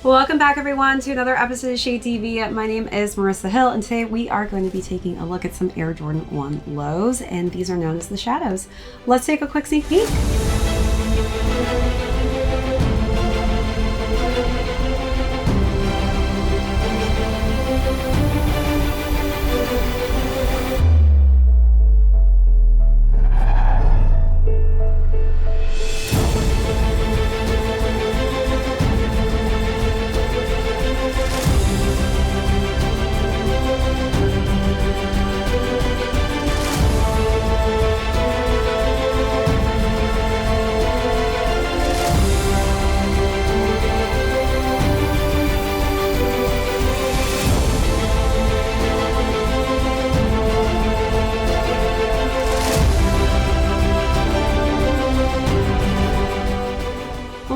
Welcome back everyone to another episode of Shade TV. My name is Marissa Hill and today we are going to be taking a look at some Air Jordan 1 lows, and these are known as the Shadows. Let's take a quick sneak peek.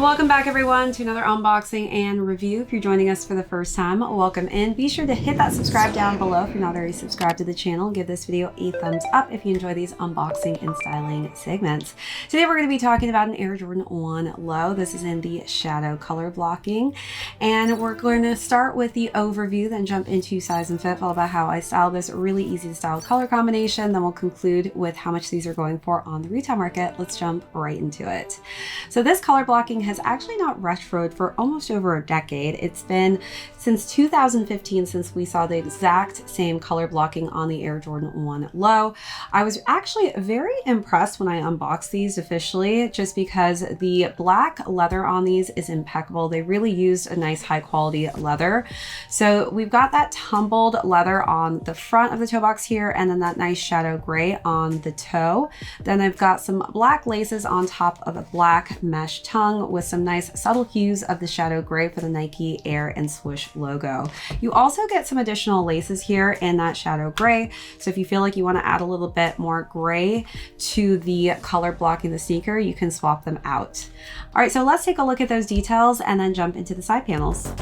Welcome back everyone to another unboxing and review. If you're joining us for the first time, welcome in. Be sure to hit that subscribe down below if you're not already subscribed to the channel. Give this video a thumbs up if you enjoy these unboxing and styling segments. Today we're going to be talking about an Air Jordan 1 low. This is in the shadow color blocking, and we're going to start with the overview, then jump into size and fit, followed by how I style this really easy to style color combination. Then we'll conclude with how much these are going for on the retail market. Let's jump right into it. So this color blocking has actually not retroed for almost over a decade. It's been since 2015 since we saw the exact same color blocking on the Air Jordan 1 low. I was actually very impressed when I unboxed these officially, just because the black leather on these is impeccable. They really used a nice high quality leather. So we've got that tumbled leather on the front of the toe box here, and then that nice shadow gray on the toe. Then I've got some black laces on top of a black mesh tongue with some nice subtle hues of the shadow gray for the Nike Air and swoosh logo. You also get some additional laces here in that shadow gray, so if you feel like you want to add a little bit more gray to the color blocking the sneaker, you can swap them out. All right, so let's take a look at those details and then jump into the side panels.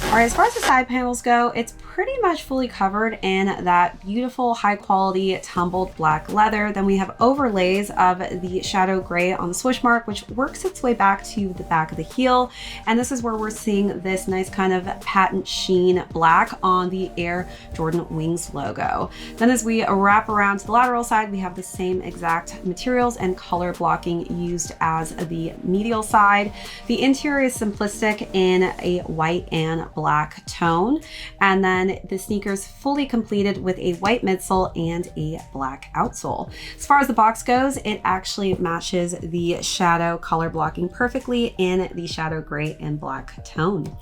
All right, as far as the side panels go, it's pretty much fully covered in that beautiful high quality tumbled black leather. Then we have overlays of the shadow gray on the swoosh mark, which works its way back to the back of the heel. And this is where we're seeing this nice kind of patent sheen black on the Air Jordan Wings logo. Then as we wrap around to the lateral side, we have the same exact materials and color blocking used as the medial side. The interior is simplistic in a white and black tone, and then the sneakers fully completed with a white midsole and a black outsole. As far as the box goes, it actually matches the shadow color blocking perfectly in the shadow gray and black tone.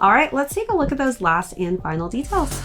All right, let's take a look at those last and final details.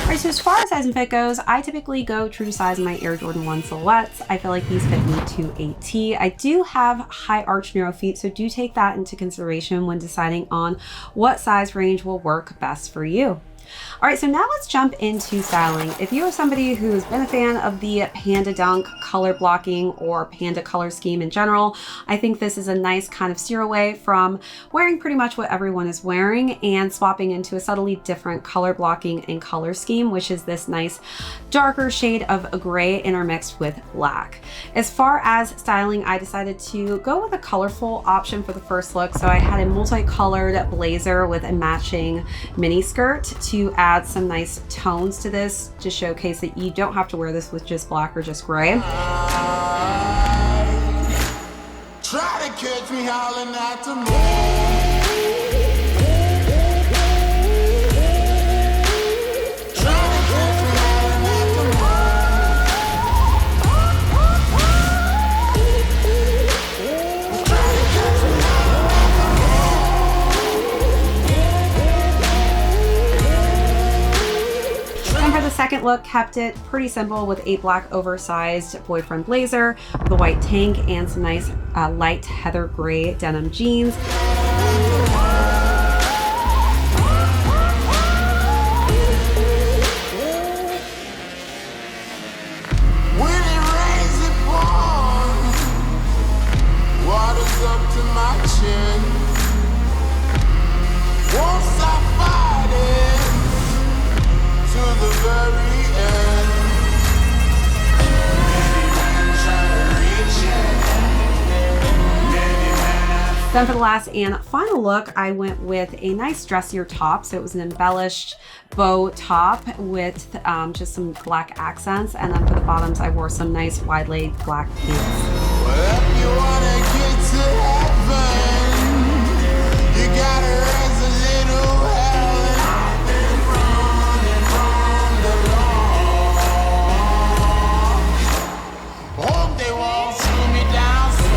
Alright, so as far as size and fit goes, I typically go true to size in my Air Jordan 1 silhouettes. I feel like these fit me to a T. I do have high arch narrow feet, so do take that into consideration when deciding on what size range will work best for you. All right, so now let's jump into styling. If you are somebody who's been a fan of the Panda Dunk color blocking or Panda color scheme in general, I think this is a nice kind of steer away from wearing pretty much what everyone is wearing and swapping into a subtly different color blocking and color scheme, which is this nice darker shade of a gray intermixed with black. As far as styling, I decided to go with a colorful option for the first look. So I had a multicolored blazer with a matching mini skirt to add some nice tones to this, to showcase that you don't have to wear this with just black or just gray. Try to catch me howling at the moon. Second look kept it pretty simple with a black oversized boyfriend blazer with a white tank and some nice light heather gray denim jeans. When it rains, it pours. Water's up to my chin. Won't stop fighting to the very end. Then for the last and final look, I went with a nice dressier top. So it was an embellished bow top with just some black accents. And then for the bottoms, I wore some nice wide leg black pants. Well, if you wanna get to heaven, you gotta raise a little hell. And I've been running from the law. Hope they won't shoot me down soon.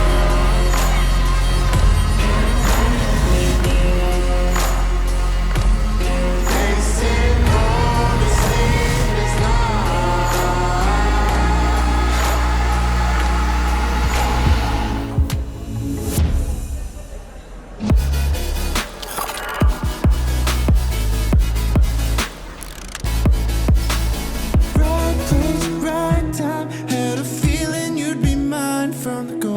Facing all the sleepless nights. Right place, right time. Had a feeling you'd be mine from the go.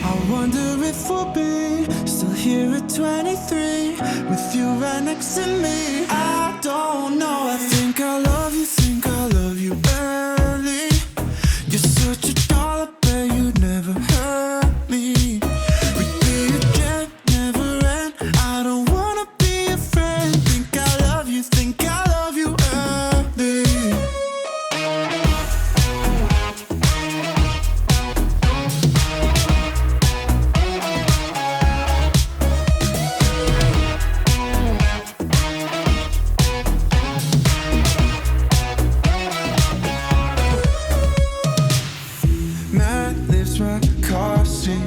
I wonder if we'll be still here at 23 with you right next to me. I don't know. I think I love you early. You're such a doll, I bet you'd never hurt me. We'd be again, never end. I don't wanna be a friend. Think I love you early. Matt lives my car seat.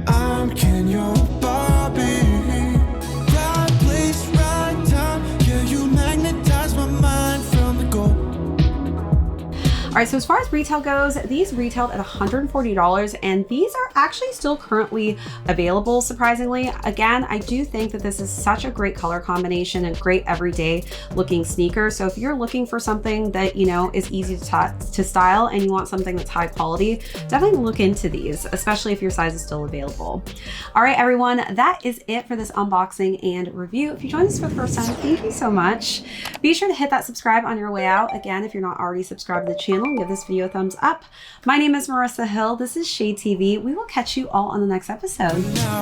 I'm Ken, your Barbie. Right place, right time. Yeah, you magnetize my mind from the go. All right, so as far as retail goes, these retailed at $140, and these are actually still currently available, surprisingly. Again, I do think that this is such a great color combination and great everyday looking sneaker. So if you're looking for something that, you know, is easy to style and you want something that's high quality, definitely look into these, especially if your size is still available. All right, everyone, that is it for this unboxing and review. If you joined us for the first time, thank you so much. Be sure to hit that subscribe on your way out. Again, if you're not already subscribed to the channel, give this video a thumbs up. My name is Marissa Hill. This is ShadeTV. We will catch you all on the next episode. Now